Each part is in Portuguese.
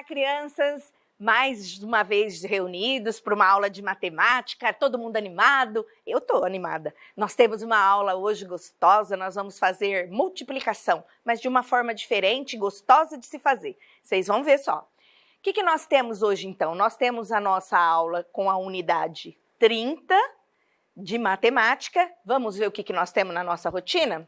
crianças! Mais uma vez reunidos para uma aula de matemática, todo mundo animado? Eu estou animada. Nós temos uma aula hoje gostosa, nós vamos fazer multiplicação, mas de uma forma diferente, gostosa de se fazer. Vocês vão ver só. O que nós temos hoje então? Nós temos a nossa aula com a unidade 30 de matemática. Vamos ver o que nós temos na nossa rotina?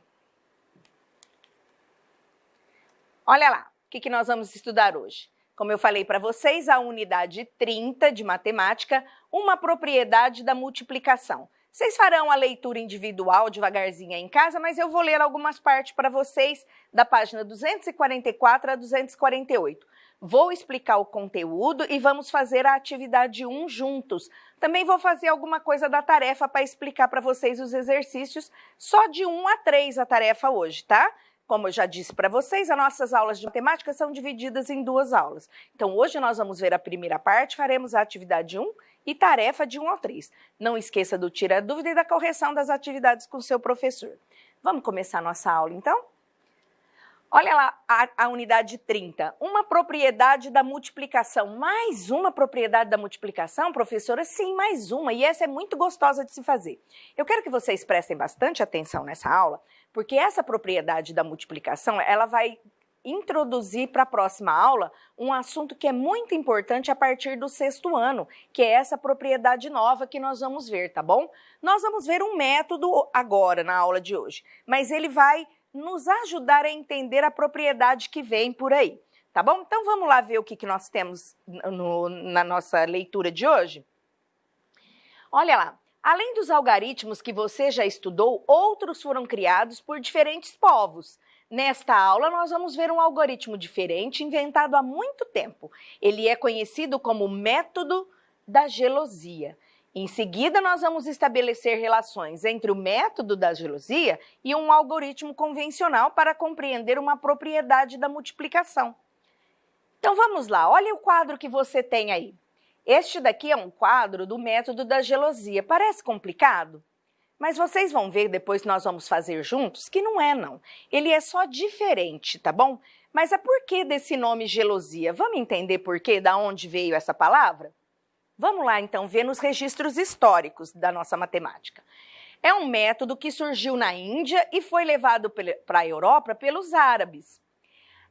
Olha lá, o que nós vamos estudar hoje? Como eu falei para vocês, a unidade 30 de matemática, uma propriedade da multiplicação. Vocês farão a leitura individual devagarzinho aí em casa, mas eu vou ler algumas partes para vocês da página 244 a 248. Vou explicar o conteúdo e vamos fazer a atividade 1 juntos. Também vou fazer alguma coisa da tarefa para explicar para vocês os exercícios, só de 1 a 3 a tarefa hoje, tá? Como eu já disse para vocês, as nossas aulas de matemática são divididas em 2 aulas. Então, hoje nós vamos ver a primeira parte, faremos a atividade 1 e tarefa de 1 ao 3. Não esqueça do tira dúvida e da correção das atividades com o seu professor. Vamos começar a nossa aula, então? Olha lá a unidade 30, uma propriedade da multiplicação. Mais uma propriedade da multiplicação, professora? Sim, mais uma, e essa é muito gostosa de se fazer. Eu quero que vocês prestem bastante atenção nessa aula, porque essa propriedade da multiplicação, ela vai introduzir para a próxima aula um assunto que é muito importante a partir do 6º ano, que é essa propriedade nova que nós vamos ver, tá bom? Nós vamos ver um método agora na aula de hoje, mas ele vai nos ajudar a entender a propriedade que vem por aí, tá bom? Então vamos lá ver o que nós temos na nossa leitura de hoje? Olha lá, além dos algoritmos que você já estudou, outros foram criados por diferentes povos. Nesta aula nós vamos ver um algoritmo diferente inventado há muito tempo. Ele é conhecido como método da gelosia. Em seguida, nós vamos estabelecer relações entre o método da gelosia e um algoritmo convencional para compreender uma propriedade da multiplicação. Então vamos lá, olha o quadro que você tem aí. Este daqui é um quadro do método da gelosia. Parece complicado? Mas vocês vão ver depois que nós vamos fazer juntos que não é não. Ele é só diferente, tá bom? Mas é por que desse nome gelosia? Vamos entender por quê, da onde veio essa palavra? Vamos lá, então, ver nos registros históricos da nossa matemática. É um método que surgiu na Índia e foi levado para a Europa pelos árabes.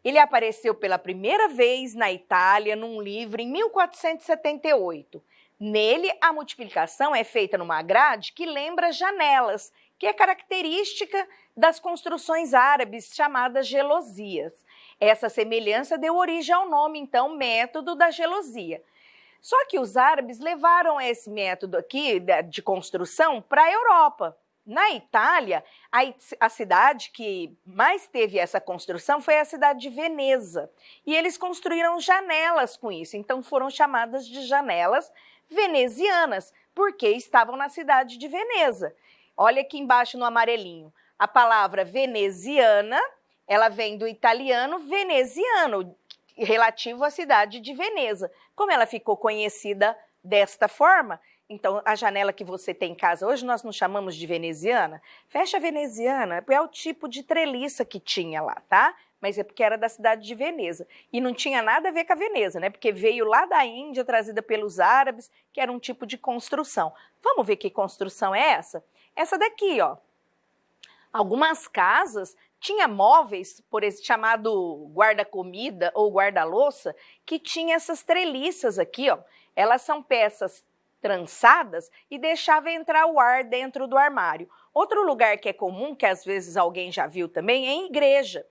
Ele apareceu pela primeira vez na Itália num livro em 1478. Nele, a multiplicação é feita numa grade que lembra janelas, que é característica das construções árabes chamadas gelosias. Essa semelhança deu origem ao nome, então, método da gelosia. Só que os árabes levaram esse método aqui de construção para a Europa. Na Itália, a cidade que mais teve essa construção foi a cidade de Veneza. E eles construíram janelas com isso, então foram chamadas de janelas venezianas, porque estavam na cidade de Veneza. Olha aqui embaixo no amarelinho. A palavra veneziana, ela vem do italiano veneziano, relativo à cidade de Veneza. Como ela ficou conhecida desta forma, então a janela que você tem em casa hoje nós não chamamos de veneziana. Fecha veneziana, é o tipo de treliça que tinha lá, tá? Mas é porque era da cidade de Veneza. E não tinha nada a ver com a Veneza, né? Porque veio lá da Índia, trazida pelos árabes, que era um tipo de construção. Vamos ver que construção é essa? Essa daqui, ó. Algumas casas tinha móveis, por esse chamado guarda-comida ou guarda-louça, que tinha essas treliças aqui, ó. Elas são peças trançadas e deixava entrar o ar dentro do armário. Outro lugar que é comum, que às vezes alguém já viu também, é em igreja.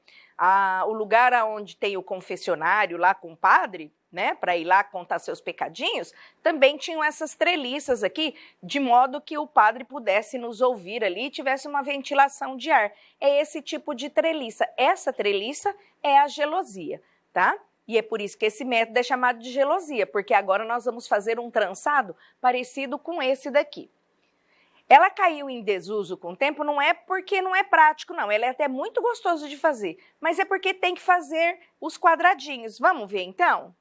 O lugar onde tem o confessionário lá com o padre, né, para ir lá contar seus pecadinhos, também tinham essas treliças aqui, de modo que o padre pudesse nos ouvir ali e tivesse uma ventilação de ar. É esse tipo de treliça. Essa treliça é a gelosia, tá? E é por isso que esse método é chamado de gelosia, porque agora nós vamos fazer um trançado parecido com esse daqui. Ela caiu em desuso com o tempo, não é porque não é prático, não. Ela é até muito gostoso de fazer, mas é porque tem que fazer os quadradinhos. Vamos ver, então?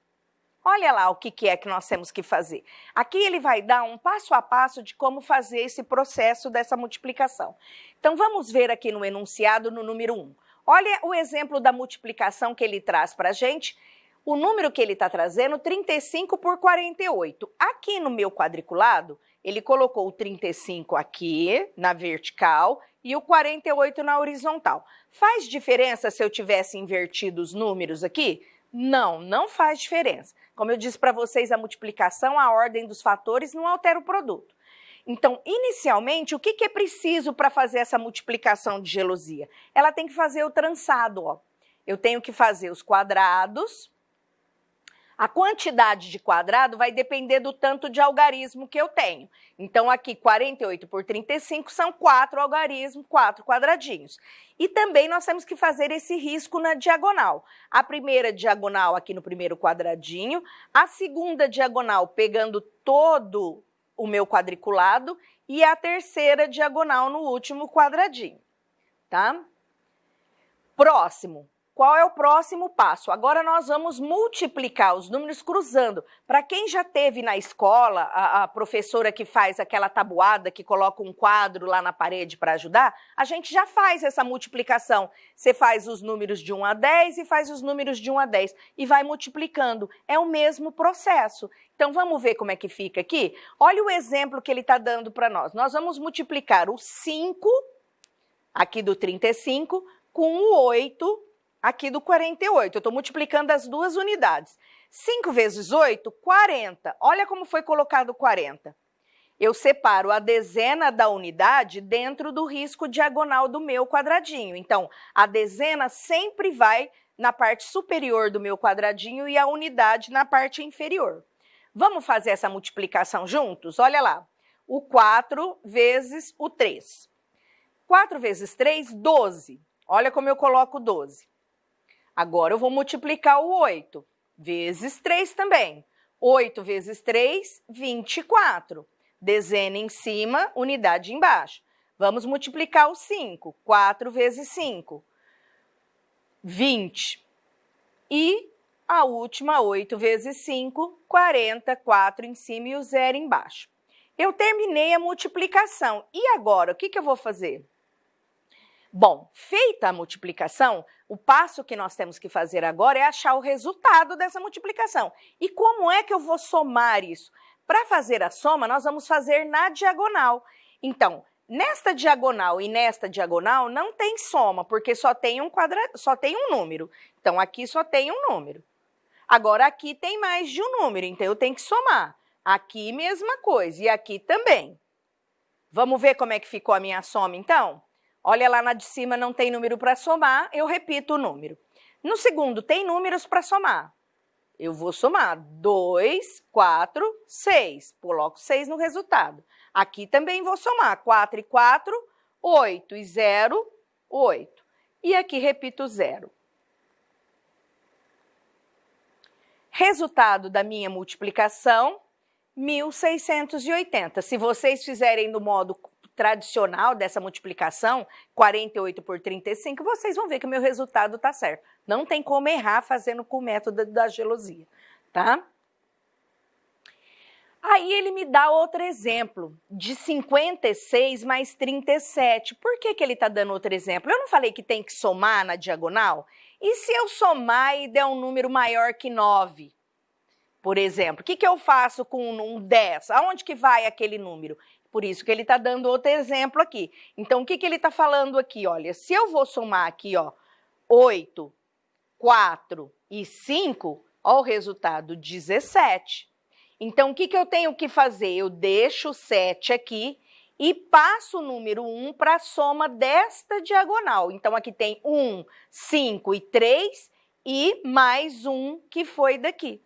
Olha lá o que é que nós temos que fazer. Aqui ele vai dar um passo a passo de como fazer esse processo dessa multiplicação. Então, vamos ver aqui no enunciado, no número 1. Olha o exemplo da multiplicação que ele traz para a gente. O número que ele está trazendo, 35 por 48. Aqui no meu quadriculado, ele colocou o 35 aqui na vertical e o 48 na horizontal. Faz diferença se eu tivesse invertido os números aqui? Não, não faz diferença. Como eu disse para vocês, a multiplicação, a ordem dos fatores não altera o produto. Então, inicialmente, o que é preciso para fazer essa multiplicação de gelosia? Ela tem que fazer o trançado, ó. Eu tenho que fazer os quadrados. A quantidade de quadrado vai depender do tanto de algarismo que eu tenho. Então, aqui, 48 por 35 são 4 algarismos, 4 quadradinhos. E também nós temos que fazer esse risco na diagonal. A primeira diagonal aqui no primeiro quadradinho, a segunda diagonal pegando todo o meu quadriculado e a terceira diagonal no último quadradinho, tá? Próximo. Qual é o próximo passo? Agora nós vamos multiplicar os números cruzando. Para quem já teve na escola, a professora que faz aquela tabuada, que coloca um quadro lá na parede para ajudar, a gente já faz essa multiplicação. Você faz os números de 1 a 10 e faz os números de 1 a 10 e vai multiplicando. É o mesmo processo. Então vamos ver como é que fica aqui? Olha o exemplo que ele está dando para nós. Nós vamos multiplicar o 5, aqui do 35, com o 8, aqui do 48, eu estou multiplicando as duas unidades. 5 vezes 8, 40. Olha como foi colocado 40. Eu separo a dezena da unidade dentro do risco diagonal do meu quadradinho. Então, a dezena sempre vai na parte superior do meu quadradinho e a unidade na parte inferior. Vamos fazer essa multiplicação juntos? Olha lá. O 4 vezes o 3. 4 vezes 3, 12. Olha como eu coloco 12. Agora eu vou multiplicar o 8 vezes 3 também. 8 vezes 3, 24. Dezena em cima, unidade embaixo. Vamos multiplicar o 5. 4 vezes 5, 20. E a última, 8 vezes 5, 40. 4 em cima e o 0 embaixo. Eu terminei a multiplicação. E agora, o que eu vou fazer? Bom, feita a multiplicação, o passo que nós temos que fazer agora é achar o resultado dessa multiplicação. E como é que eu vou somar isso? Para fazer a soma, nós vamos fazer na diagonal. Então, nesta diagonal e nesta diagonal não tem soma, porque só tem um número. Então, aqui só tem um número. Agora, aqui tem mais de um número, então eu tenho que somar. Aqui, mesma coisa, e aqui também. Vamos ver como é que ficou a minha soma, então? Olha lá na de cima, não tem número para somar, eu repito o número. No segundo, tem números para somar. Eu vou somar 2, 4, 6. Coloco 6 no resultado. Aqui também vou somar 4 e 4, 8 e 0, 8. E aqui repito 0. Resultado da minha multiplicação, 1.680. Se vocês fizerem do modo tradicional dessa multiplicação, 48 por 35, vocês vão ver que o meu resultado está certo. Não tem como errar fazendo com o método da gelosia, tá? Aí ele me dá outro exemplo, de 56 mais 37. Por que ele está dando outro exemplo? Eu não falei que tem que somar na diagonal? E se eu somar e der um número maior que 9? Por exemplo, o que eu faço com um 10? Aonde que vai aquele número? Por isso que ele está dando outro exemplo aqui. Então, o que ele está falando aqui? Olha, se eu vou somar aqui, ó, 8, 4 e 5, ó, o resultado 17. Então, o que eu tenho que fazer? Eu deixo o 7 aqui e passo o número 1 para a soma desta diagonal. Então, aqui tem 1, 5 e 3 e mais 1 que foi daqui.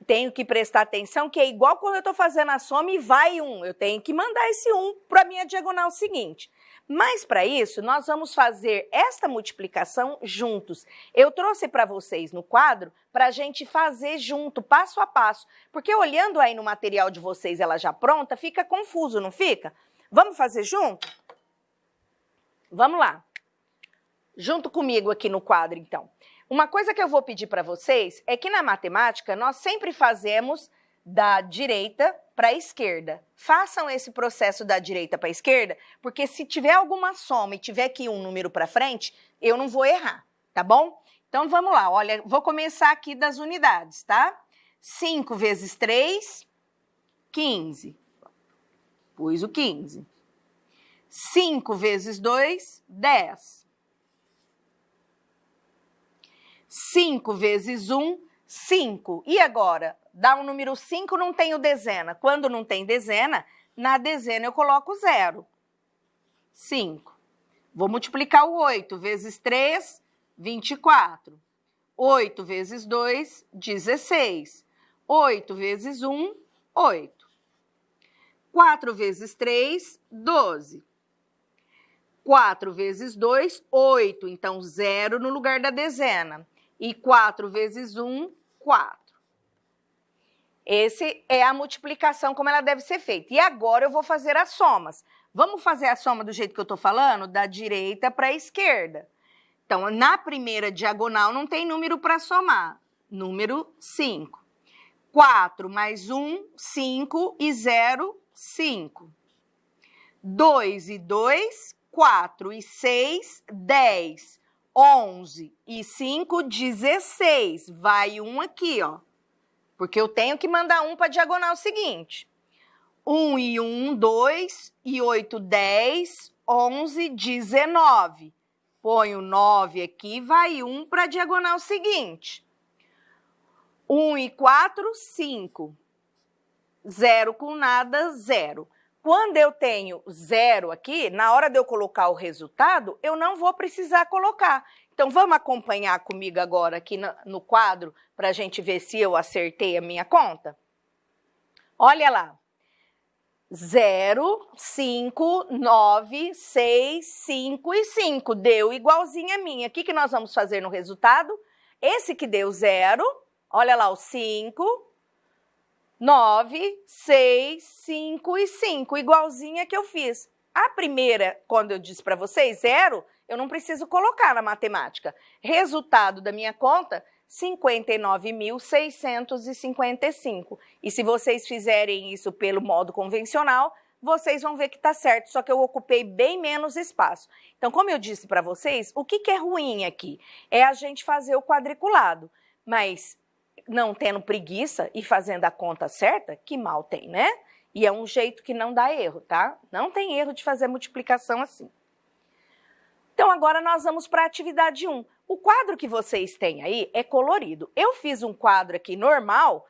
Tenho que prestar atenção que é igual quando eu estou fazendo a soma e vai 1. Eu tenho que mandar esse 1 para a minha diagonal seguinte. Mas para isso, nós vamos fazer esta multiplicação juntos. Eu trouxe para vocês no quadro para a gente fazer junto, passo a passo. Porque olhando aí no material de vocês, ela já pronta, fica confuso, não fica? Vamos fazer junto? Vamos lá. Junto comigo aqui no quadro, então. Uma coisa que eu vou pedir para vocês é que na matemática nós sempre fazemos da direita para a esquerda. Façam esse processo da direita para a esquerda, porque se tiver alguma soma e tiver aqui um número para frente, eu não vou errar, tá bom? Então, vamos lá, olha, vou começar aqui das unidades, tá? 5 vezes 3, 15. Pus o 15. 5 vezes 2, 10. 5 vezes 1, 5. E agora? Dá um número 5, não tem o dezena. Quando não tem dezena, na dezena eu coloco 0. 5. Vou multiplicar o 8 vezes 3, 24. 8 vezes 2, 16. 8 vezes 1, 8. 4 vezes 3, 12. 4 vezes 2, 8. Então, 0 no lugar da dezena. E 4 vezes 1, 4. Essa é a multiplicação como ela deve ser feita. E agora eu vou fazer as somas. Vamos fazer a soma do jeito que eu estou falando? Da direita para a esquerda. Então, na primeira diagonal não tem número para somar. Número 5. 4 mais 1, 5 e 0, 5. 2 e 2, 4 e 6, 10. 11 e 5, 16. Vai 1 aqui, ó. Porque eu tenho que mandar 1 para a diagonal seguinte. 1 e 1, 2, e 8, 10, 11, 19. Ponho 9 aqui, vai 1 para a diagonal seguinte. 1 e 4, 5. 0 com nada, 0. Quando eu tenho 0 aqui, na hora de eu colocar o resultado, eu não vou precisar colocar. Então, vamos acompanhar comigo agora aqui no quadro para a gente ver se eu acertei a minha conta? Olha lá. 0, 5, 9, 6, 5 e 5. Deu igualzinho a minha. O que nós vamos fazer no resultado? Esse que deu 0, olha lá o 5, 9, 6, 5 e 5, igualzinha que eu fiz. A primeira, quando eu disse para vocês, 0, eu não preciso colocar na matemática. Resultado da minha conta, 59.655. E se vocês fizerem isso pelo modo convencional, vocês vão ver que está certo, só que eu ocupei bem menos espaço. Então, como eu disse para vocês, o que é ruim aqui? É a gente fazer o quadriculado, mas não tendo preguiça e fazendo a conta certa, que mal tem, né? E é um jeito que não dá erro, tá? Não tem erro de fazer multiplicação assim. Então, agora nós vamos para a atividade 1. O quadro que vocês têm aí é colorido. Eu fiz um quadro aqui normal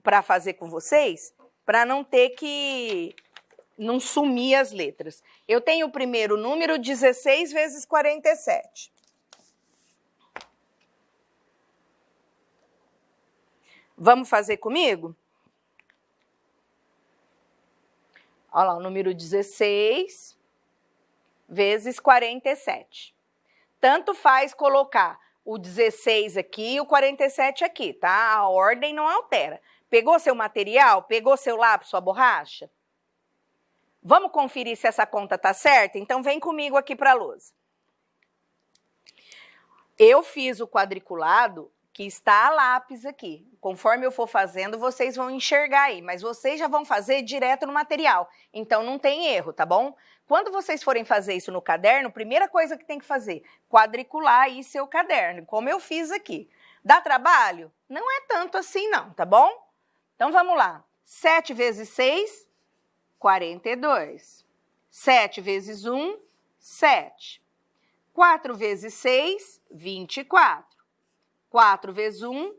para fazer com vocês, para não ter que... não sumir as letras. Eu tenho o primeiro número, 16 vezes 47. Vamos fazer comigo? Olha lá, o número 16 vezes 47. Tanto faz colocar o 16 aqui e o 47 aqui, tá? A ordem não altera. Pegou seu material? Pegou seu lápis, sua borracha? Vamos conferir se essa conta tá certa? Então, vem comigo aqui para a lousa. Eu fiz o quadriculado que está a lápis aqui. Conforme eu for fazendo, vocês vão enxergar aí, mas vocês já vão fazer direto no material, então não tem erro, tá bom? Quando vocês forem fazer isso no caderno, primeira coisa que tem que fazer, quadricular aí seu caderno, como eu fiz aqui. Dá trabalho? Não é tanto assim não, tá bom? Então vamos lá. 7 vezes 6, 42. 7 vezes 1, 7. 4 vezes 6, 24. 4 vezes 1,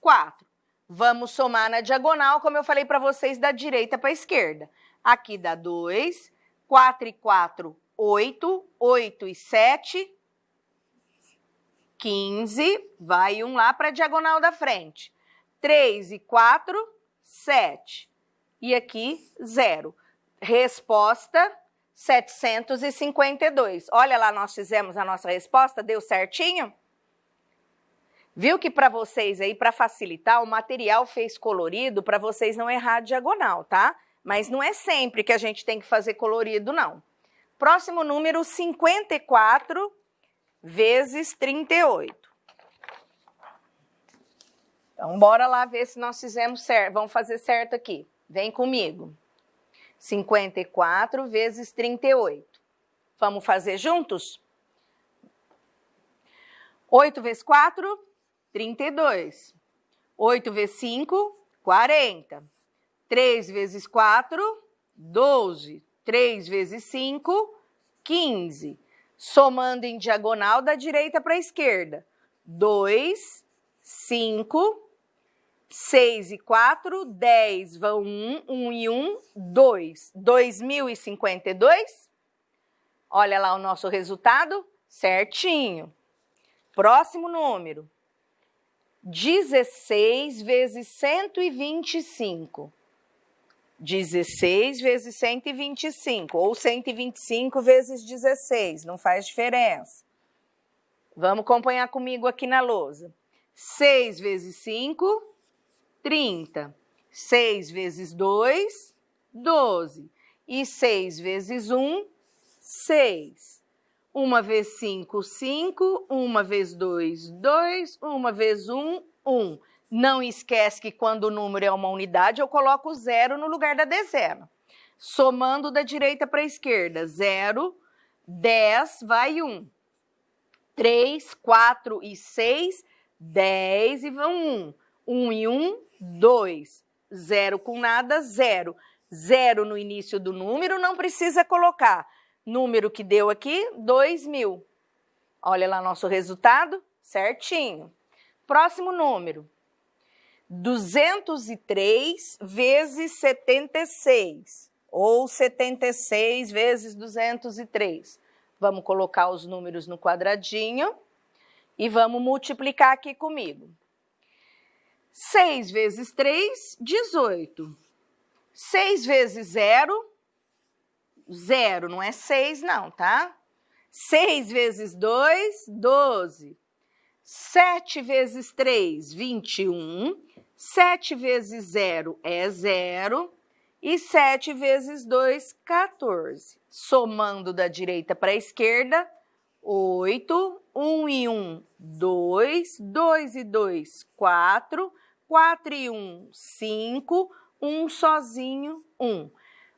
4. Vamos somar na diagonal, como eu falei para vocês, da direita para a esquerda. Aqui dá 2, 4 e 4, 8, 8 e 7, 15, vai 1 lá para a diagonal da frente. 3 e 4, 7. E aqui, 0. Resposta, 752. Olha lá, nós fizemos a nossa resposta, deu certinho? Viu que para vocês aí, para facilitar, o material fez colorido para vocês não errar a diagonal, tá? Mas não é sempre que a gente tem que fazer colorido, não. Próximo número, 54 vezes 38. Então, bora lá ver se nós fizemos certo. Vamos fazer certo aqui. Vem comigo. 54 vezes 38. Vamos fazer juntos? 8 vezes 4, 32. 8 vezes 5, 40. 3 vezes 4, 12. 3 vezes 5, 15. Somando em diagonal da direita para a esquerda. 2, 5, 6 e 4, 10, vão 1, 1 e 1, 2. 2052? Olha lá o nosso resultado, certinho. Próximo número. 16 vezes 125. 16 vezes 125, ou 125 vezes 16, não faz diferença. Vamos acompanhar comigo aqui na lousa. 6 vezes 5, 30. 6 vezes 2, 12. E 6 vezes 1, 6. 1 vezes 5, 5. 1 vezes 2, 2. 1 vezes 1, 1. Não esquece que quando o número é uma unidade, eu coloco o zero no lugar da dezena. Somando da direita para a esquerda, 0, 10, vai 1. 3, 4 e 6, 10 e vão 1. 1 e 1, 2. 0 com nada, 0. 0 no início do número, não precisa colocar. Número que deu aqui, 2.000. Olha lá nosso resultado, certinho. Próximo número. 203 vezes 76, ou 76 vezes 203. Vamos colocar os números no quadradinho e vamos multiplicar aqui comigo. 6 vezes 3, 18. 6 vezes 0, 0, não é 6 não, tá? 6 vezes 2, 12. 7 vezes 3, 21. 7 vezes 0 é 0. E 7 vezes 2, 14. Somando da direita para a esquerda, 8. 1 e 1, 2. 2 e 2, 4. 4 e 1, 5. 1 sozinho, 1.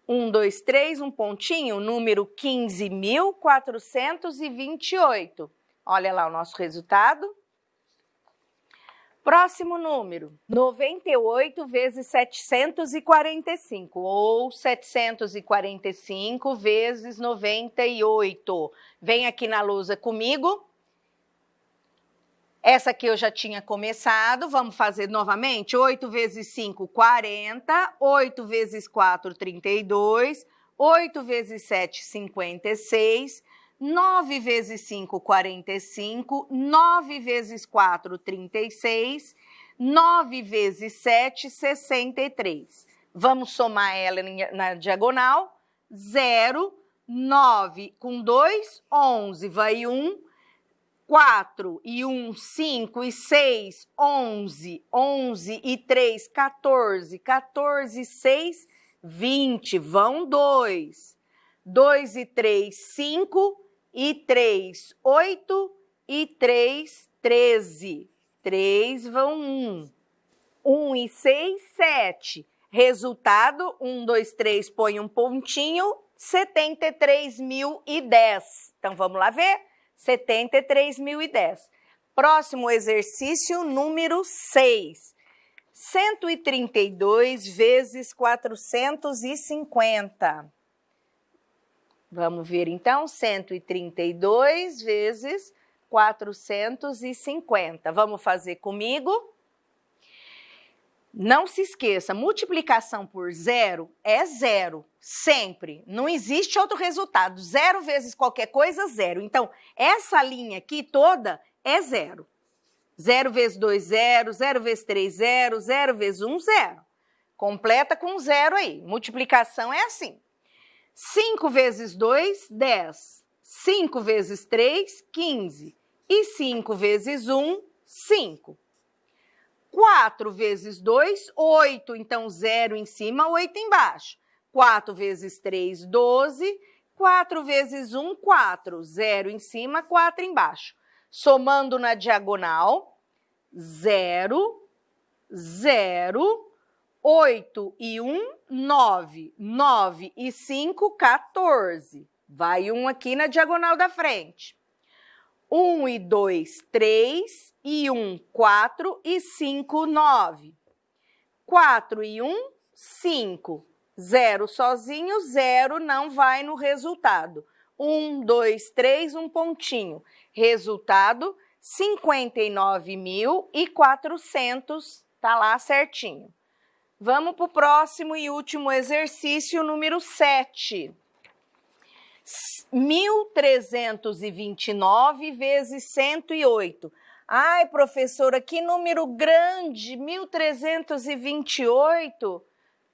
1, 2, 3, um pontinho, número 15.428. Olha lá o nosso resultado. Próximo número, 98 vezes 745, ou 745 vezes 98. Vem aqui na lousa comigo. Essa aqui eu já tinha começado, vamos fazer novamente. 8 vezes 5, 40. 8 vezes 4, 32. 8 vezes 7, 56. 9 vezes 5, 45. 9 vezes 4, 36. 9 vezes 7, 63. Vamos somar ela na diagonal. 0, 9 com 2, 11, vai 1. 4 e 1, 5 e 6, 11. 11 e 3, 14. 14 e 6, 20. Vão 2. 2 e 3, 5. E 3, 8. E 3, 13. 3 vão 1. 1 e 6, 7. Resultado, 1, 2, 3, põe um pontinho, 73.010. Então, vamos lá ver? 73.010. Próximo exercício, número 6. 132 vezes 450. Vamos ver, então, 132 vezes 450. Vamos fazer comigo? Não se esqueça, multiplicação por zero é zero, sempre. Não existe outro resultado. Zero vezes qualquer coisa, zero. Então, essa linha aqui toda é zero. 0 vezes 2, 0. 0 vezes 3, 0. 0 vezes 1, 0. Completa com zero aí. Multiplicação é assim. 5 vezes 2, 10. 5 vezes 3, 15. E 5 vezes 1, 5. 4 vezes 2, 8. Então, 0 em cima, 8 embaixo. 4 vezes 3, 12. 4 vezes 1, 4. 0 em cima, 4 embaixo. Somando na diagonal, 0, 0, 8 e 1, 9. 9 e 5, 14. Vai 1 aqui na diagonal da frente. 1 e 2, 3, e 1, 4, e 5, 9. 4 e 1, 5. 0 sozinho, 0 não vai no resultado. 1, 2, 3, um pontinho. Resultado, 59.400, tá lá certinho. Vamos para o próximo e último exercício, número 7. 1.329 vezes 108. Ai, professora, que número grande, 1.328.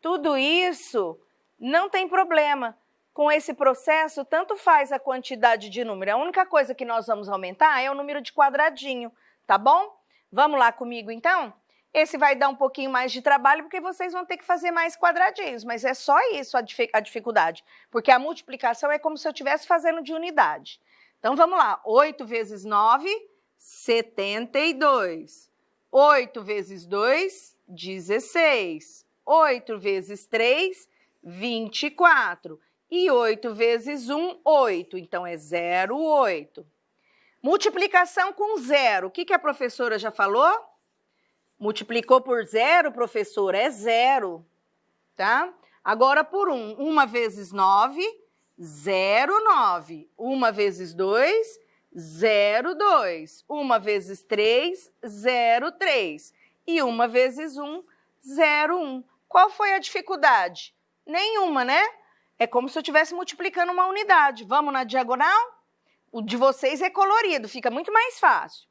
Tudo isso não tem problema. Com esse processo, tanto faz a quantidade de número. A única coisa que nós vamos aumentar é o número de quadradinho, tá bom? Vamos lá comigo, então? Esse vai dar um pouquinho mais de trabalho, porque vocês vão ter que fazer mais quadradinhos, mas é só isso a dificuldade, porque a multiplicação é como se eu estivesse fazendo de unidade. Então, vamos lá. 8 vezes 9, 72. 8 vezes 2, 16. 8 vezes 3, 24. E 8 vezes 1, 8. Então, é 0, 8. Multiplicação com 0. O que a professora já falou? Multiplicou por 0, professora, é 0. Tá? Agora, por 1. 1 vezes 9, 0, 9. 1 vezes 2, 0, 2. 1 vezes 3, 0, 3. E 1 vezes 1, 0, 1. Qual foi a dificuldade? Nenhuma, né? É como se eu estivesse multiplicando uma unidade. Vamos na diagonal? O de vocês é colorido, fica muito mais fácil.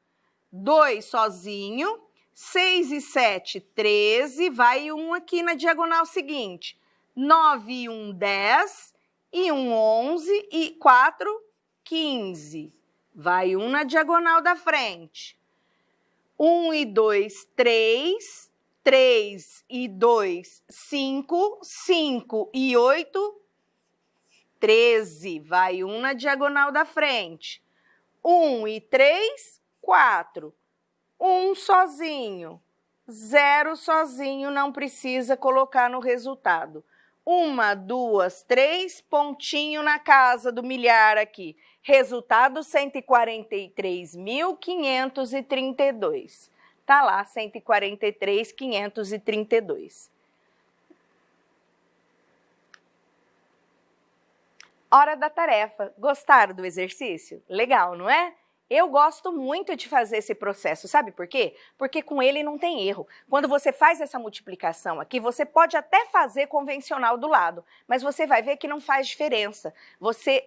2 sozinho, 6 e 7, 13, vai 1 aqui na diagonal seguinte. 9 e 1, 10, e 1, 11, e 4, 15. Vai 1 na diagonal da frente. 1 e 2, 3, 3 e 2, 5, 5 e 8, 13, vai 1 na diagonal da frente. 1 e 3, 4. 1 sozinho. 0 sozinho, não precisa colocar no resultado. 1, 2, 3, pontinho na casa do milhar aqui. Resultado, 143.532. Tá lá, 143.532. Hora da tarefa. Gostaram do exercício? Legal, não é? Eu gosto muito de fazer esse processo, sabe por quê? Porque com ele não tem erro. Quando você faz essa multiplicação aqui, você pode até fazer convencional do lado, mas você vai ver que não faz diferença. Você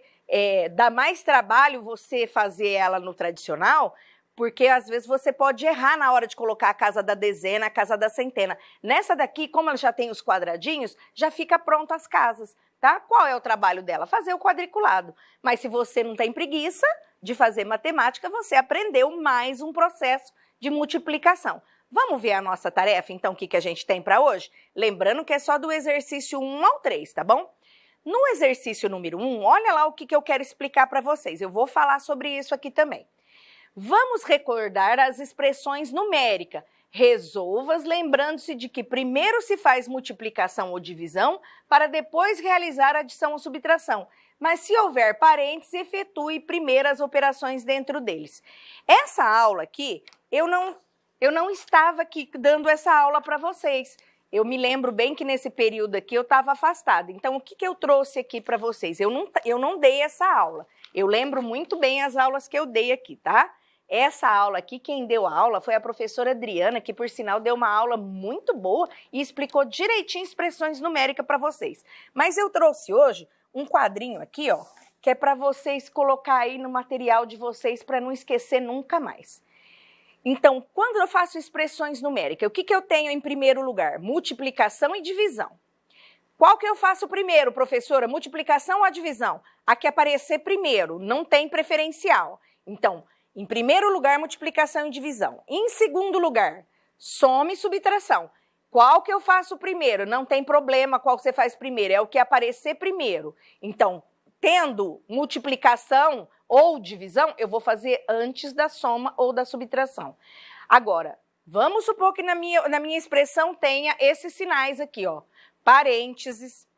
dá mais trabalho você fazer ela no tradicional, porque às vezes você pode errar na hora de colocar a casa da dezena, a casa da centena. Nessa daqui, como ela já tem os quadradinhos, já fica pronto as casas, tá? Qual é o trabalho dela? Fazer o quadriculado. Mas se você não tem preguiça de fazer matemática, você aprendeu mais um processo de multiplicação. Vamos ver a nossa tarefa, então, o que a gente tem para hoje? Lembrando que é só do exercício 1 ao 3, tá bom? No exercício número 1, olha lá o que eu quero explicar para vocês. Eu vou falar sobre isso aqui também. Vamos recordar as expressões numéricas. Resolva-as lembrando-se de que primeiro se faz multiplicação ou divisão para depois realizar adição ou subtração. Mas se houver parênteses, efetue primeiro as operações dentro deles. Essa aula aqui, eu não estava aqui dando essa aula para vocês. Eu me lembro bem que nesse período aqui eu estava afastada. Então, o que eu trouxe aqui para vocês? Eu não dei essa aula. Eu lembro muito bem as aulas que eu dei aqui, tá? Essa aula aqui, quem deu a aula foi a professora Adriana, que por sinal deu uma aula muito boa e explicou direitinho expressões numéricas para vocês. Mas eu trouxe hoje um quadrinho aqui, ó, que é para vocês colocar aí no material de vocês para não esquecer nunca mais. Então, quando eu faço expressões numéricas, o que eu tenho em primeiro lugar? Multiplicação e divisão. Qual que eu faço primeiro, professora? Multiplicação ou a divisão? A que aparecer primeiro, não tem preferencial. Então, em primeiro lugar, multiplicação e divisão. Em segundo lugar, soma e subtração. Qual que eu faço primeiro? Não tem problema qual você faz primeiro, é o que aparecer primeiro. Então, tendo multiplicação ou divisão, eu vou fazer antes da soma ou da subtração. Agora, vamos supor que na minha expressão tenha esses sinais aqui, ó. Parênteses,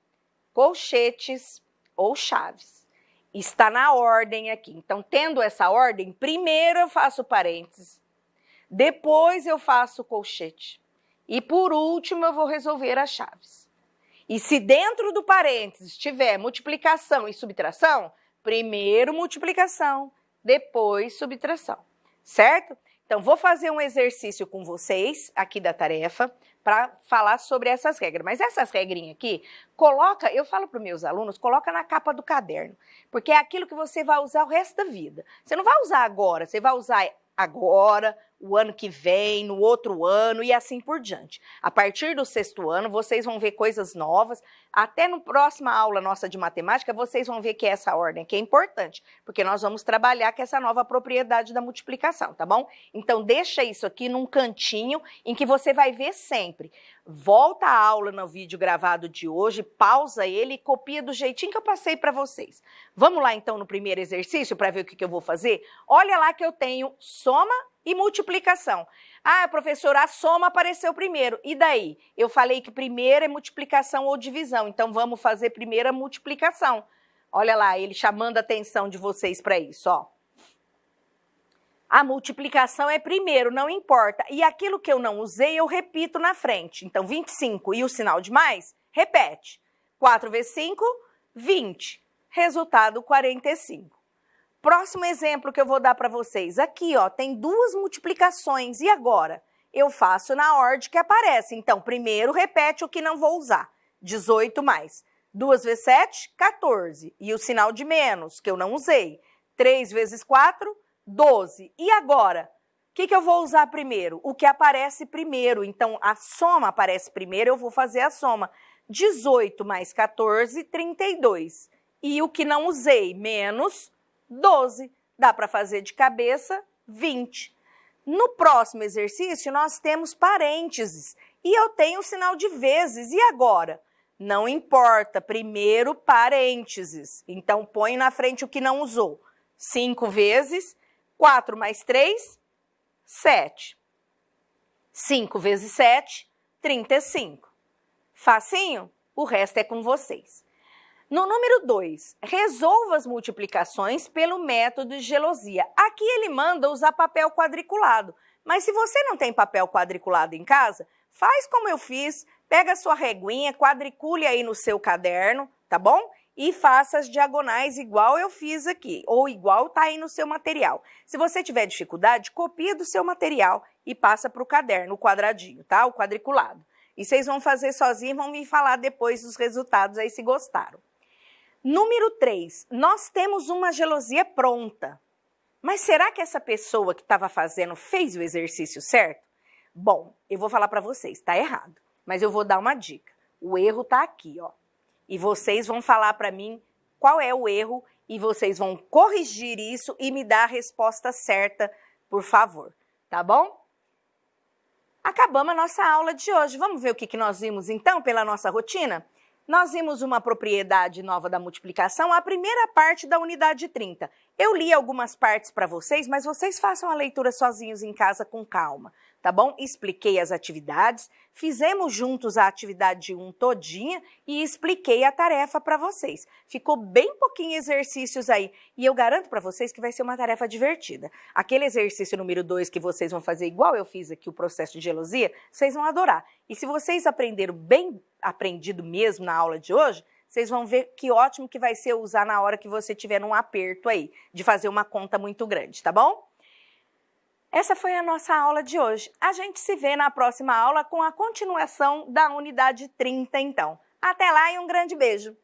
colchetes ou chaves. Está na ordem aqui. Então, tendo essa ordem, primeiro eu faço parênteses, depois eu faço colchete e, por último, eu vou resolver as chaves. E se dentro do parênteses tiver multiplicação e subtração, primeiro multiplicação, depois subtração, certo? Então, vou fazer um exercício com vocês aqui da tarefa para falar sobre essas regras. Mas essas regrinhas aqui, eu falo para os meus alunos, coloca na capa do caderno, porque é aquilo que você vai usar o resto da vida. Você não vai usar agora, você vai usar agora, o ano que vem, no outro ano e assim por diante. A partir do 6º ano, vocês vão ver coisas novas. Até na próxima aula nossa de matemática, vocês vão ver que essa ordem aqui é importante, porque nós vamos trabalhar com essa nova propriedade da multiplicação, tá bom? Então, deixa isso aqui num cantinho em que você vai ver sempre. Volta a aula no vídeo gravado de hoje, pausa ele e copia do jeitinho que eu passei para vocês. Vamos lá, então, no primeiro exercício para ver o que eu vou fazer? Olha lá que eu tenho soma e multiplicação. Ah, professora, a soma apareceu primeiro. E daí? Eu falei que primeiro é multiplicação ou divisão, então vamos fazer primeiro a multiplicação. Olha lá, ele chamando a atenção de vocês para isso, ó. A multiplicação é primeiro, não importa. E aquilo que eu não usei, eu repito na frente. Então, 25 e o sinal de mais, repete. 4 vezes 5, 20. Resultado, 45. Próximo exemplo que eu vou dar para vocês. Aqui, ó, tem duas multiplicações. E agora? Eu faço na ordem que aparece. Então, primeiro repete o que não vou usar. 18 mais. 2 vezes 7, 14. E o sinal de menos, que eu não usei. 3 vezes 4, 12. E agora? O que eu vou usar primeiro? O que aparece primeiro. Então, a soma aparece primeiro, eu vou fazer a soma. 18 mais 14, 32. E o que não usei, menos 12. Dá para fazer de cabeça, 20. No próximo exercício, nós temos parênteses. E eu tenho o sinal de vezes. E agora? Não importa, primeiro parênteses. Então, põe na frente o que não usou. 5 vezes 4 mais 3, 7. 5 vezes 7, 35. Facinho? O resto é com vocês. No número 2, resolva as multiplicações pelo método de gelosia. Aqui ele manda usar papel quadriculado. Mas se você não tem papel quadriculado em casa, faz como eu fiz, pega a sua reguinha, quadricule aí no seu caderno, tá bom? E faça as diagonais igual eu fiz aqui, ou igual tá aí no seu material. Se você tiver dificuldade, copia do seu material e passa para o caderno, o quadradinho, tá? O quadriculado. E vocês vão fazer sozinhos e vão me falar depois dos resultados aí se gostaram. Número 3, nós temos uma gelosia pronta. Mas será que essa pessoa que estava fazendo fez o exercício certo? Bom, eu vou falar para vocês, tá errado. Mas eu vou dar uma dica. O erro tá aqui, ó. E vocês vão falar para mim qual é o erro e vocês vão corrigir isso e me dar a resposta certa, por favor. Tá bom? Acabamos a nossa aula de hoje. Vamos ver o que nós vimos então pela nossa rotina? Nós vimos uma propriedade nova da multiplicação, a primeira parte da unidade 30. Eu li algumas partes para vocês, mas vocês façam a leitura sozinhos em casa com calma, tá bom? Expliquei as atividades, fizemos juntos a atividade 1 todinha e expliquei a tarefa para vocês. Ficou bem pouquinho exercícios aí e eu garanto para vocês que vai ser uma tarefa divertida. Aquele exercício número 2 que vocês vão fazer igual eu fiz aqui, o processo de gelosia, vocês vão adorar. E se vocês aprenderam bem aprendido mesmo na aula de hoje, vocês vão ver que ótimo que vai ser usar na hora que você tiver num aperto aí, de fazer uma conta muito grande, tá bom? Essa foi a nossa aula de hoje. A gente se vê na próxima aula com a continuação da unidade 30, então. Até lá e um grande beijo!